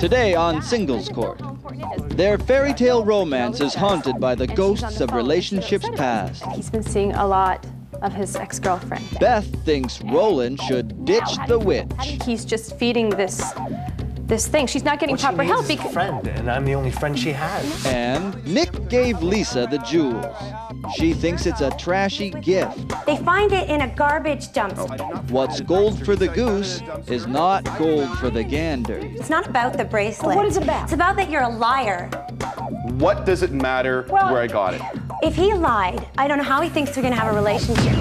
Today on Singles Court, their fairy tale romance is haunted by the ghosts of relationships past. He's been seeing a lot of his ex-girlfriend. Beth thinks Roland should ditch the witch. He's just feeding this thing. She's not getting proper help because... She's a friend, and I'm the only friend she has. And Nick gave Lisa the jewels. She thinks it's a trashy gift. They find it in a garbage dumpster. What's gold for the goose is not gold for the gander. It's not about the bracelet. Well, what is it about? It's about that you're a liar. What does it matter where I got it? If he lied, I don't know how he thinks we're gonna have a relationship.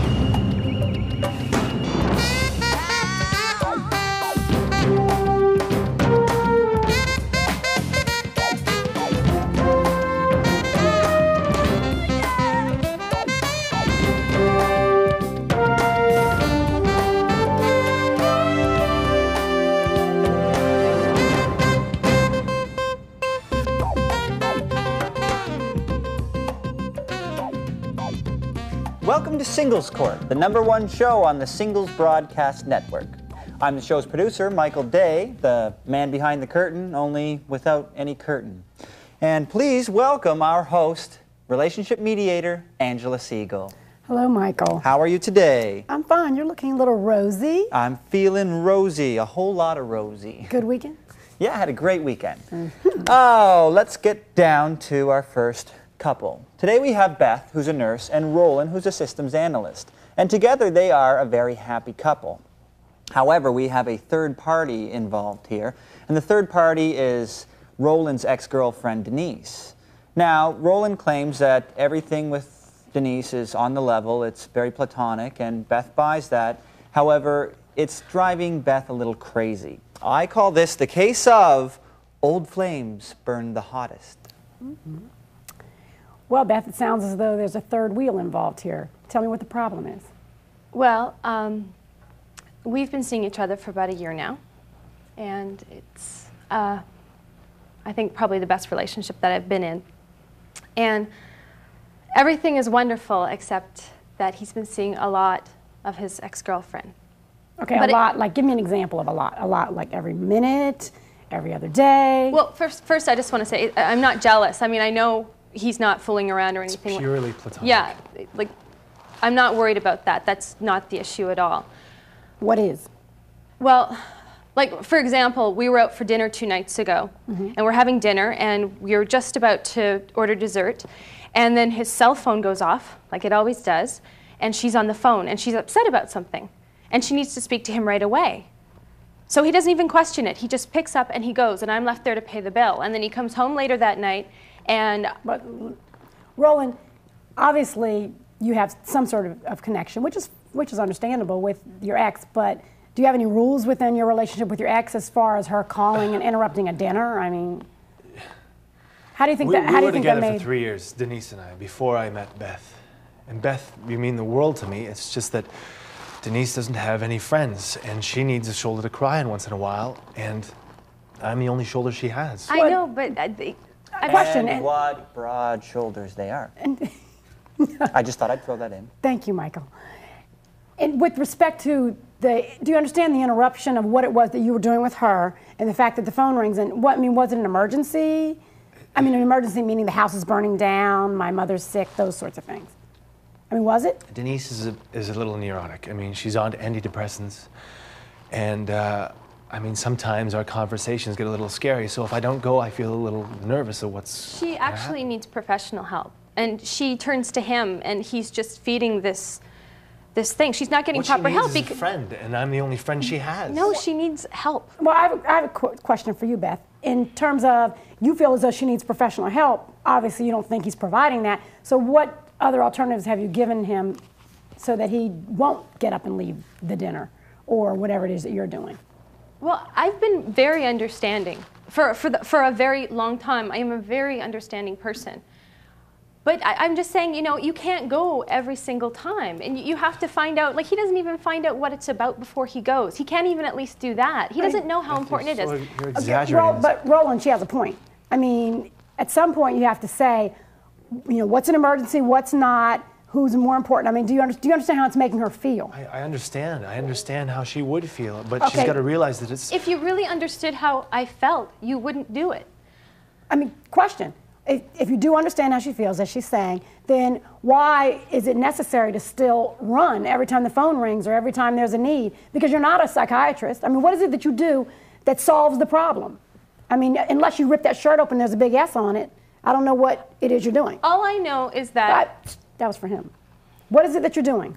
Welcome to Singles Court, the #1 show on the Singles Broadcast Network. I'm the show's producer, Michael Day, the man behind the curtain, only without any curtain. And please welcome our host, relationship mediator, Angela Siegel. Hello, Michael. How are you today? I'm fine. You're looking a little rosy. I'm feeling rosy, a whole lot of rosy. Good weekend? Yeah, I had a great weekend. Oh, let's get down to our first couple. Today we have Beth, who's a nurse, and Roland, who's a systems analyst. And together they are a very happy couple. However, we have a third party involved here, and the third party is Roland's ex-girlfriend, Denise. Now, Roland claims that everything with Denise is on the level, it's very platonic, and Beth buys that. However, it's driving Beth a little crazy. I call this the case of old flames burn the hottest. Mm-hmm. Well, Beth, it sounds as though there's a third wheel involved here. Tell me what the problem is. Well, we've been seeing each other for about a year now, and it's, I think, probably the best relationship that I've been in. And everything is wonderful except that he's been seeing a lot of his ex-girlfriend. Okay, but a lot, like, give me an example of a lot. A lot, like every minute, every other day? Well, first I just want to say, I'm not jealous. I mean, I know he's not fooling around or anything. It's purely platonic. Yeah, like, I'm not worried about that. That's not the issue at all. What is? Well, like, for example, we were out for dinner 2 nights ago, and we're having dinner, and we were just about to order dessert, and then his cell phone goes off, like it always does, and she's on the phone, and she's upset about something, and she needs to speak to him right away. So he doesn't even question it. He just picks up and he goes, and I'm left there to pay the bill. And then he comes home later that night, and... But, Roland, obviously you have some sort of connection, which is understandable with your ex, but do you have any rules within your relationship with your ex as far as her calling and interrupting a dinner? I mean, how do you think we that were together made... for 3 years, Denise and I, before I met Beth. And Beth, you mean the world to me. It's just that Denise doesn't have any friends, and she needs a shoulder to cry on once in a while, and I'm the only shoulder she has. I know, but... And what broad shoulders they are. I just thought I'd throw that in. Thank you, Michael. And with respect to do you understand the interruption of what it was that you were doing with her and the fact that the phone rings and was it an emergency? I mean, an emergency meaning the house is burning down, my mother's sick, those sorts of things. I mean, was it? Denise is a little neurotic. I mean, she's on antidepressants, and I mean, sometimes our conversations get a little scary, so if I don't go, I feel a little nervous of what's She actually needs professional help, and she turns to him, and he's just feeding this thing. She's not getting proper help. What she needs is a friend, and I'm the only friend she has. No, she needs help. Well, I have a question for you, Beth. In terms of, you feel as though she needs professional help. Obviously, you don't think he's providing that. So what other alternatives have you given him so that he won't get up and leave the dinner or whatever it is that you're doing? Well, I've been very understanding. For a very long time, I am a very understanding person. But I'm just saying, you know, you can't go every single time. And you have to find out, like, he doesn't even find out what it's about before he goes. He can't even at least do that. He doesn't know how important it is. You're exaggerating. Okay, but Roland, she has a point. I mean, at some point you have to say, you know, what's an emergency, what's not, who's more important? I mean, do you understand how it's making her feel? I understand. I understand how she would feel, but Okay. she's got to realize that it's... If you really understood how I felt, you wouldn't do it. I mean, question. If you do understand how she feels, as she's saying, then why is it necessary to still run every time the phone rings or every time there's a need? Because you're not a psychiatrist. I mean, what is it that you do that solves the problem? I mean, unless you rip that shirt open, there's a big S on it. I don't know what it is you're doing. All I know is that... That was for him. What is it that you're doing?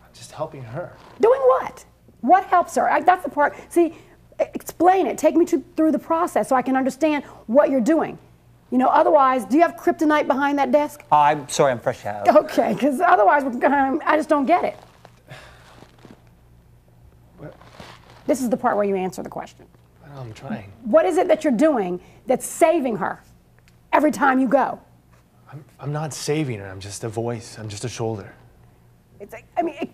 I'm just helping her. Doing what? What helps her? That's the part. See, explain it. Take me through the process so I can understand what you're doing. You know, otherwise, do you have kryptonite behind that desk? I'm sorry, I'm fresh out. Okay, because otherwise, I just don't get it. What? This is the part where you answer the question. I'm trying. What is it that you're doing that's saving her every time you go? I'm not saving her. I'm just a voice. I'm just a shoulder. It's like, I mean,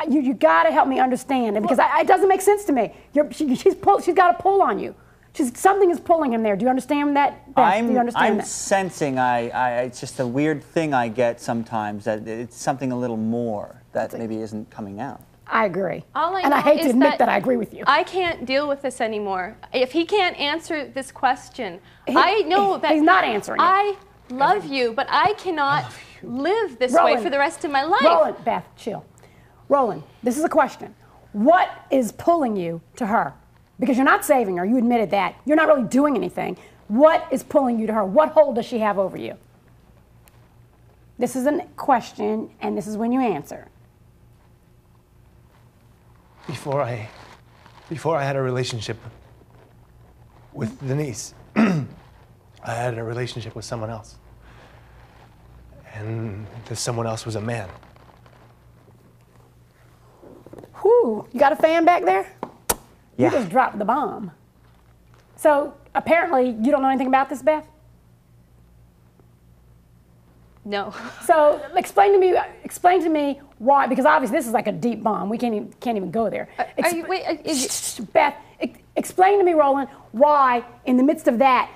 you got to help me understand it because it doesn't make sense to me. She's got a pull on you. Something is pulling him there. Do you understand that, Beth? Do you understand I'm that? sensing it's just a weird thing I get sometimes, that it's something a little more that maybe isn't coming out. I agree. All I and know I hate to is admit that I agree with you. I can't deal with this anymore. If he can't answer this question, I know that he's not answering it. I love you, but I cannot live this Roland, way for the rest of my life. Roland, Beth, chill. Roland, this is a question. What is pulling you to her? Because you're not saving her. You admitted that. You're not really doing anything. What is pulling you to her? What hold does she have over you? This is a question, and this is when you answer. Before I had a relationship with Denise, I had a relationship with someone else. And this someone else was a man. Whew, you got a fan back there? Yeah. You just dropped the bomb. So apparently you don't know anything about this, Beth? No. So explain to me why, because obviously this is like a deep bomb. We can't even go there. Beth, explain to me, Roland, why in the midst of that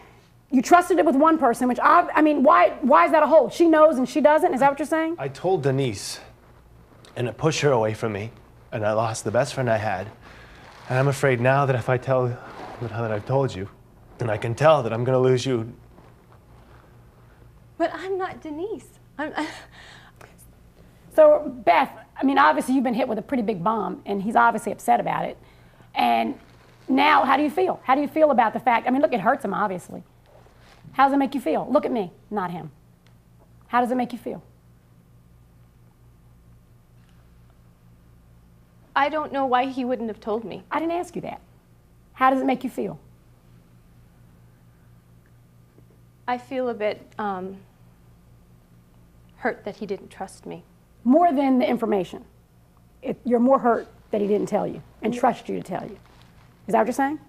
you trusted it with one person, which I mean, why is that a hold? She knows and she doesn't? Is that what you're saying? I told Denise, and it pushed her away from me, and I lost the best friend I had. And I'm afraid now that if I tell that I've told you, then I can tell that I'm going to lose you. But I'm not Denise. So, Beth, I mean, obviously you've been hit with a pretty big bomb, and he's obviously upset about it. And now, how do you feel? How do you feel about the fact? I mean, look, it hurts him, obviously. How does it make you feel? Look at me, not him. How does it make you feel? I don't know why he wouldn't have told me. I didn't ask you that. How does it make you feel? I feel a bit hurt that he didn't trust me. More than the information. You're more hurt that he didn't tell you and trust you to tell you. Is that what you're saying?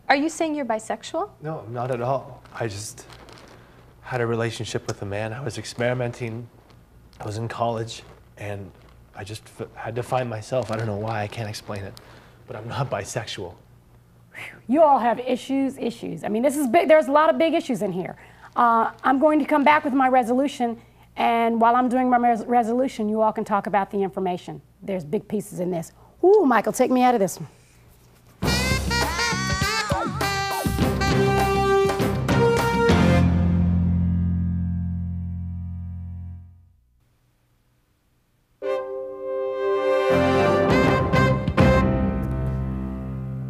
Are you saying you're bisexual? No, not at all. I just had a relationship with a man. I was experimenting. I was in college, and I just had to find myself. I don't know why. I can't explain it, but I'm not bisexual. You all have issues. I mean, this is big. There's a lot of big issues in here. I'm going to come back with my resolution, and while I'm doing my resolution, you all can talk about the information. There's big pieces in this. Ooh, Michael, take me out of this one.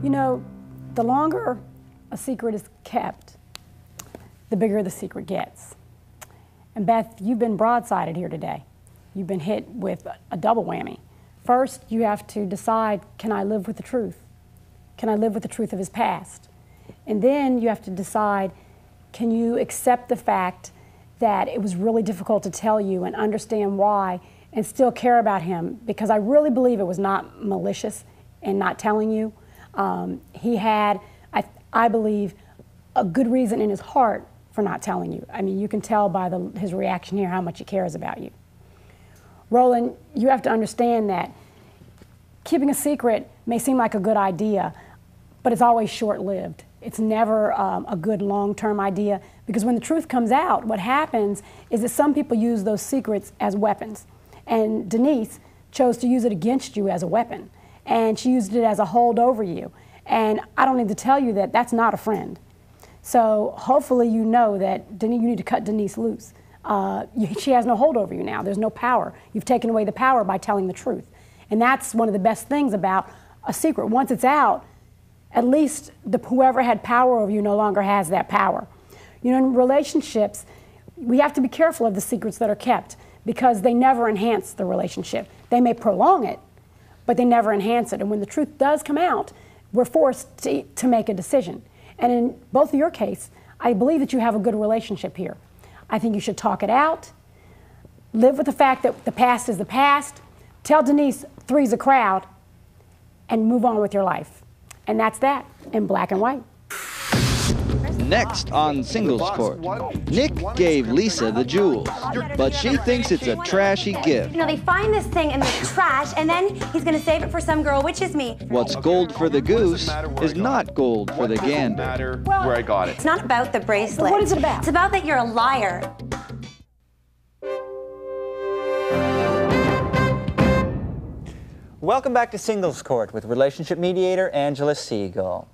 You know, the longer a secret is kept, the bigger the secret gets. And Beth, you've been broadsided here today. You've been hit with a double whammy. First, you have to decide, can I live with the truth? Can I live with the truth of his past? And then you have to decide, can you accept the fact that it was really difficult to tell you and understand why and still care about him? Because I really believe it was not malicious in not telling you. He had, I believe, a good reason in his heart for not telling you. I mean, you can tell by his reaction here how much he cares about you. Roland, you have to understand that keeping a secret may seem like a good idea, but it's always short-lived. It's never a good long-term idea, because when the truth comes out, what happens is that some people use those secrets as weapons. And Denise chose to use it against you as a weapon. And she used it as a hold over you. And I don't need to tell you that that's not a friend. So hopefully you know that you need to cut Denise loose. She has no hold over you now. There's no power. You've taken away the power by telling the truth. And that's one of the best things about a secret. Once it's out, at least whoever had power over you no longer has that power. You know, in relationships, we have to be careful of the secrets that are kept, because they never enhance the relationship. They may prolong it, but they never enhance it. And when the truth does come out, we're forced to make a decision. And in both of your case, I believe that you have a good relationship here. I think you should talk it out, live with the fact that the past is the past, tell Denise 3's a crowd, and move on with your life. And that's that, in black and white. Next on Singles Court, Nick gave Lisa the jewels, but she thinks it's a trashy gift. You know, they find this thing in the trash, and then he's going to save it for some girl, which is me. What's gold for the goose is not gold for the gander. Where I got it. It's not about the bracelet. What is it about? It's about that you're a liar. Welcome back to Singles Court with relationship mediator Angela Siegel.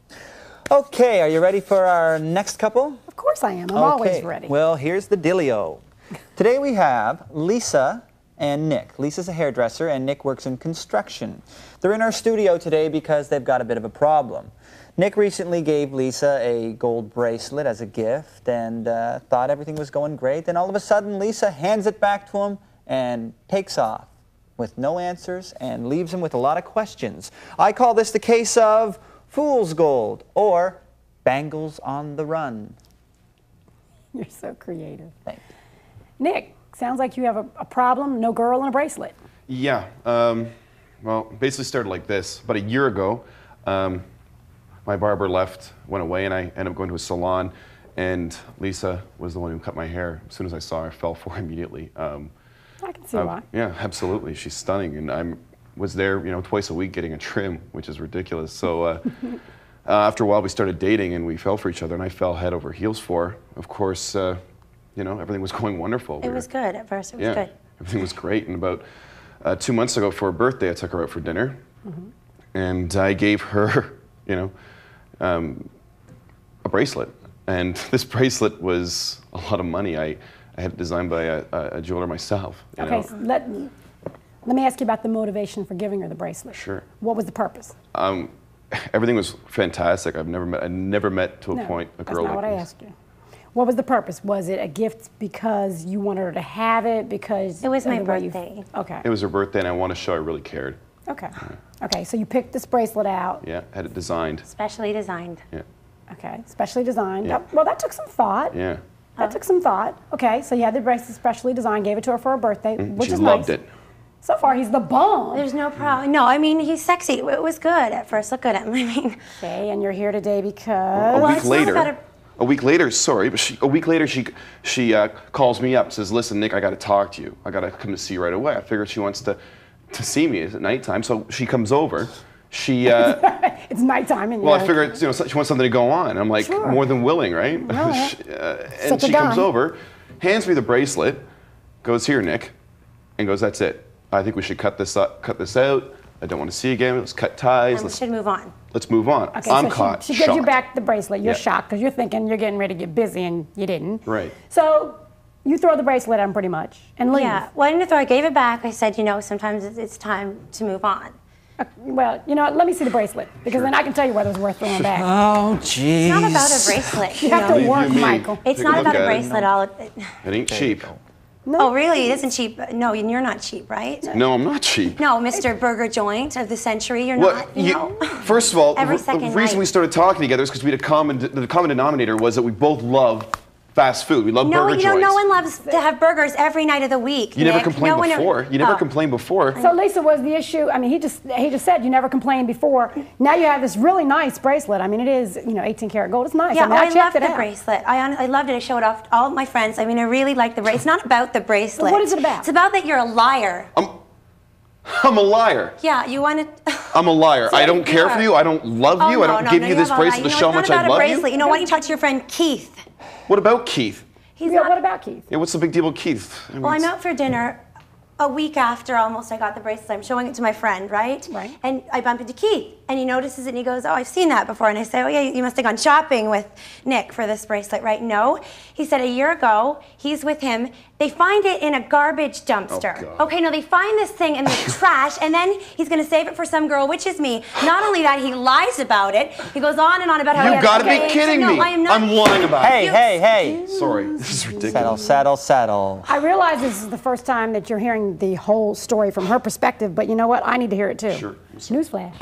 Okay, are you ready for our next couple? Of course I am. I'm always ready. Well, here's the dealio. Today we have Lisa and Nick. Lisa's a hairdresser and Nick works in construction. They're in our studio today because they've got a bit of a problem. Nick recently gave Lisa a gold bracelet as a gift and thought everything was going great. Then all of a sudden, Lisa hands it back to him and takes off with no answers and leaves him with a lot of questions. I call this the case of fool's gold, or bangles on the run. You're so creative. Thanks. Nick, sounds like you have a problem, no girl and a bracelet. Yeah. Well, basically started like this. About a year ago, my barber went away, and I ended up going to a salon, and Lisa was the one who cut my hair. As soon as I saw her, I fell for her immediately. I can see why. Yeah, absolutely. She's stunning, and I was there, twice a week getting a trim, which is ridiculous. So after a while, we started dating, and we fell for each other, and I fell head over heels for her. Of course, everything was going wonderful. It was good at first. It was good. Everything was great. And about 2 months ago, for her birthday, I took her out for dinner, and I gave her, a bracelet. And this bracelet was a lot of money. I had it designed by a jeweler myself. Okay, so let me ask you about the motivation for giving her the bracelet. Sure. What was the purpose? Everything was fantastic. I never met to a point a girl that's not what I asked you. What was the purpose? Was it a gift because you wanted her to have it? Because it was my birthday. Okay. It was her birthday, and I want to show I really cared. Okay. Okay, so you picked this bracelet out. Yeah, had it designed. Specially designed. Yeah. Okay, specially designed. Yeah. Well, that took some thought. Yeah. That took some thought. Okay, so you had the bracelet specially designed, gave it to her for her birthday, which she is loved nice. it. So far, he's the bomb. There's no problem. No, I mean, he's sexy. It was good at first. Look at him. I mean. Okay, and you're here today because... A week later, sorry, but a week later, she calls me up, says, "Listen, Nick, I got to talk to you. I got to come to see you right away." I figured she wants to see me at nighttime, so she comes over. She it's nighttime, and well, I figured she wants something to go on. I'm like, sure. More than willing, right? And she comes over, hands me the bracelet, goes, "Here, Nick," and goes, "That's it. I think we should cut this out. I don't want to see you again. Let's cut ties. We should move on." Let's move on. Okay, I'm so caught. She gives you shocked. back the bracelet. You're shocked because you're thinking you're getting ready to get busy and you didn't. Right. So you throw the bracelet at him pretty much and leave. Yeah. Well, I didn't throw. I gave it back. I said, sometimes it's time to move on. Well, let me see the bracelet because then I can tell you whether it's worth throwing back. Oh, jeez. It's not about a bracelet. You have to work, Michael. It's not about a bracelet. It ain't cheap. No. Oh, really? It isn't cheap. No, you're not cheap, right? No, I'm not cheap. No, Mr. Burger Joint of the century, you're not. First of all, Every the second reason night. we started talking together is because we had the common denominator was that we both love fast food. We love burger joints. No one loves to have burgers every night of the week. You never complained before. You never complained before. So Lisa, was the issue? I mean, he just said you never complained before. Now you have this really nice bracelet. I mean, it is 18 karat gold. It's nice. Yeah, I mean, I love the out. bracelet. I loved it. I showed off to all of my friends. I mean, I really like the bracelet. It's not about the bracelet. What is it about? It's about that you're a liar. I'm a liar. Yeah, you wanted. I'm a liar. I don't care for you. I don't love you. I don't give you this bracelet to show how much I love you. You know, why don't you talk to your friend Keith? What about Keith? What about Keith? Yeah, what's the big deal with Keith? I mean, Well, I'm out for dinner a week after almost I got the bracelet. I'm showing it to my friend, right? Right. And I bump into Keith, and he notices it, and he goes, oh, I've seen that before. And I say, oh, yeah, you must have gone shopping with Nick for this bracelet, right? No. He said a year ago, he's with him. They find it in a garbage dumpster. Oh, God. Okay, no, they find this thing in the trash, and then he's going to save it for some girl, which is me. Not only that, he lies about it. He goes on and on about how he You has gotta be AIDS. kidding No, me. I am not. I'm lying about it. Hey. Sorry, this is ridiculous. Settle. I realize this is the first time that you're hearing the whole story from her perspective, but you know what? I need to hear it too. Sure. Newsflash.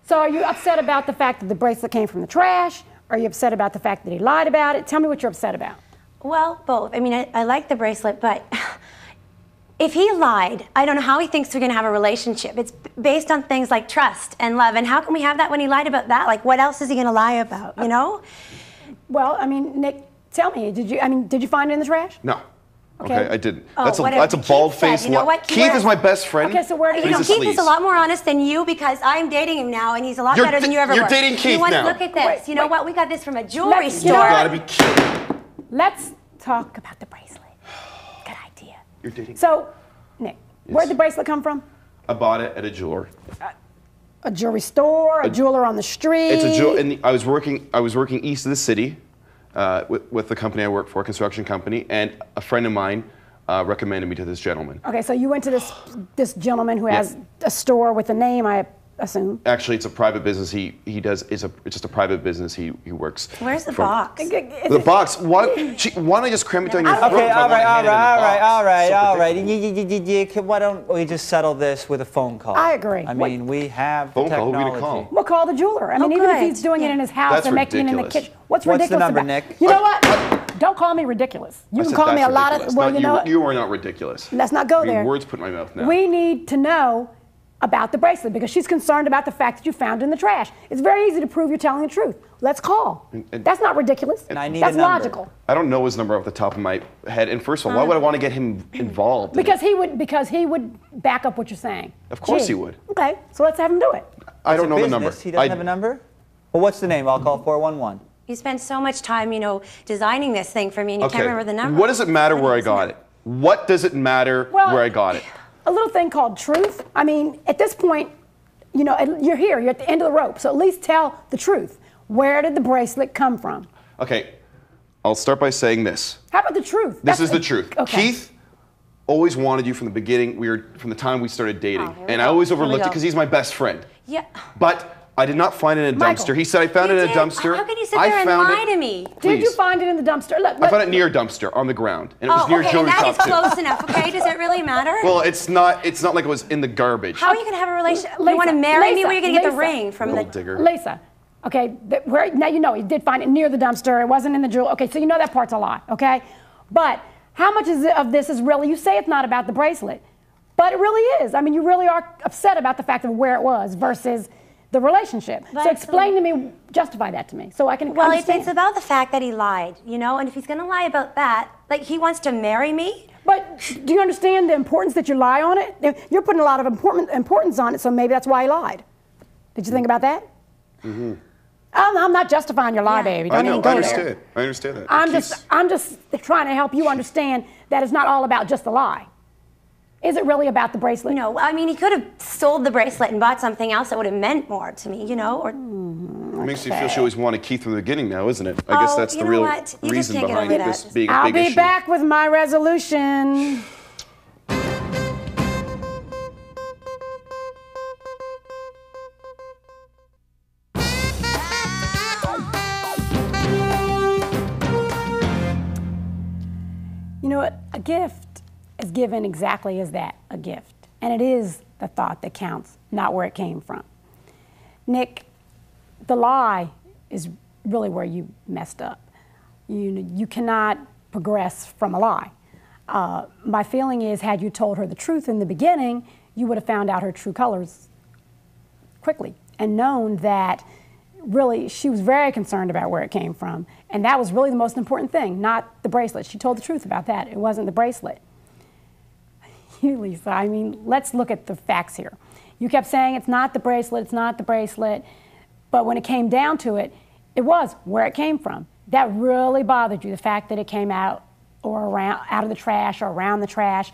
So are you upset about the fact that the bracelet came from the trash? Are you upset about the fact that he lied about it? Tell me what you're upset about. Well, both. I mean, I like the bracelet, but if he lied, I don't know how he thinks we're going to have a relationship. It's based on things like trust and love. And how can we have that when he lied about that? Like, what else is he going to lie about, you know? Well, I mean, Nick, tell me, did you find it in the trash? No. Okay, I didn't. Oh, That's whatever. a bald-faced You know lie. what? Keith is my best friend. Okay, so where did You know, He's a Keith is a sleaze. lot more honest than you because I'm dating him now, and he's a lot You're better than you ever were. you're dating Keith you now. Look at this. You know what? We got this from a jewelry Let's- You you know store. gotta be kidding. Let's talk about the bracelet. Good idea. You're dating. So, Nick, where'd the bracelet come from? I bought it at a jeweler. A jewelry store, a jeweler on the street? It's a jeweler. I was working east of the city with the company I work for, a construction company, and a friend of mine recommended me to this gentleman. Okay, so you went to this gentleman who has a store with a name, I assume. Actually, it's a private business. It's just a private business. He works. Where's the from- box? The box. Why don't I just cram it down your throat? Okay, if I all want to hand it in a right. box? So Why don't we just settle this with a phone call? I agree. I mean, we have Phone call? Who are we technology. gonna call? We'll call the jeweler. I mean, even if good. he's doing it in his house That's and making it in the ridiculous. kitchen. What's What's the ridiculous number, about Nick? You know what? Don't call me ridiculous. You I can said call me a that's lot of. ridiculous. Well, Not you know what? you are not ridiculous. Let's not go I mean, there. words put in my mouth now. We need to know about the bracelet because she's concerned about the fact that you found it in the trash. It's very easy to prove you're telling the truth. Let's call. And- That's not ridiculous. And I need That's a number. logical. I don't know his number off the top of my head. And first of all, why would I want to get him involved? in Because it? he would back up what you're saying. Of course Gee. he would. Okay, so let's have him do it. I don't know the number. He doesn't have a number? Well, what's the name? I'll call 411. You spend so much time, you know, designing this thing for me, and you Okay. can't remember the number. What does it matter where I got it? What does it matter where I got it? A little thing called truth. I mean, at this point, you know, you're here. You're at the end of the rope. So at least tell the truth. Where did the bracelet come from? Okay, I'll start by saying this. How about the truth? This is the truth. Okay. Keith always wanted you from the beginning. From the time we started dating, here we and I go. always Here we overlooked it go. because he's my best friend. Yeah. But I did not find it in a Michael, dumpster. He said I found it in a did. dumpster. How can you sit I there and found lie it. to me? Did you Please. find it in the dumpster? Look, I found it near a dumpster on the ground, and it was Oh, near okay, and Joey's that top is too. close enough, okay? Does it really matter? Well, it's not like it was in the garbage. How are you going to have a relationship? You Lisa, want to marry me? Lisa, Where are you going to get the Lisa. ring from Little the... digger. Lisa, okay, now you know he did find it near the dumpster. It wasn't in the jewel. Okay, so you know that part's a lie, okay? But how much of this is really, you say it's not about the bracelet, but it really is. I mean, you really are upset about the fact of where it was versus the relationship. So But- explain to me, justify that to me, so I can Well, understand. it's about the fact that he lied, you know? And if he's going to lie about that, like he wants to marry me? But do you understand the importance that you lie on it? You're putting a lot of importance on it, so maybe that's why he lied. Did you think about that? Mm-hmm. I'm not justifying your lie, Yeah. baby. I Don't know. even go I there. understand. I understand that. I'm just trying to help you understand that it's not all about just the lie. Is it really about the bracelet? No, I mean, he could have sold the bracelet and bought something else that would have meant more to me, you know? Or It makes me feel she always wanted Keith from the beginning now, isn't it? I guess Oh, that's you the know real what? You just reason can't get behind over this that. being a I'll big be issue. back with my resolution. You know what? A gift is given exactly as that, a gift. And it is the thought that counts, not where it came from. Nick, the lie is really where you messed up. You cannot progress from a lie. My feeling is, had you told her the truth in the beginning, you would have found out her true colors quickly and known that really she was very concerned about where it came from. And that was really the most important thing, not the bracelet. She told the truth about that. It wasn't the bracelet. you, Lisa. I mean, let's look at the facts here. You kept saying it's not the bracelet, it's not the bracelet, but when it came down to it, it was where it came from. That really bothered you, the fact that it came out or around, out of the trash or around the trash.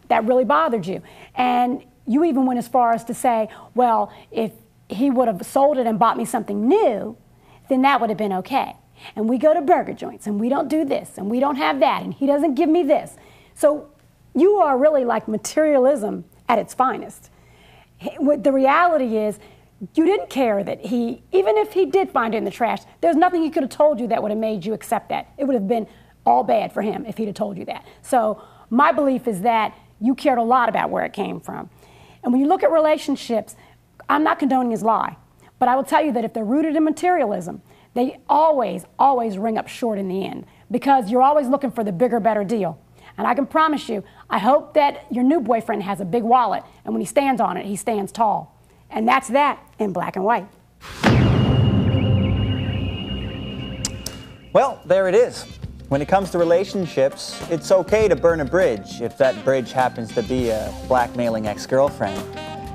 That really bothered you. And you even went as far as to say, well, if he would have sold it and bought me something new, then that would have been okay. And we go to burger joints and we don't do this and we don't have that and he doesn't give me this. So you are really like materialism at its finest. The reality is you didn't care that he, even if he did find it in the trash, there's nothing he could have told you that would have made you accept that. It would have been all bad for him if he'd have told you that. So my belief is that you cared a lot about where it came from. And when you look at relationships, I'm not condoning his lie, but I will tell you that if they're rooted in materialism, they always, always ring up short in the end because you're always looking for the bigger, better deal. And I can promise you, I hope that your new boyfriend has a big wallet and when he stands on it, he stands tall. And that's that in black and white. Well, there it is. When it comes to relationships, it's okay to burn a bridge if that bridge happens to be a blackmailing ex-girlfriend.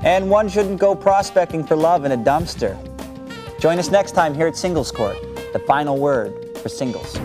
And one shouldn't go prospecting for love in a dumpster. Join us next time here at Singles Court, the final word for singles.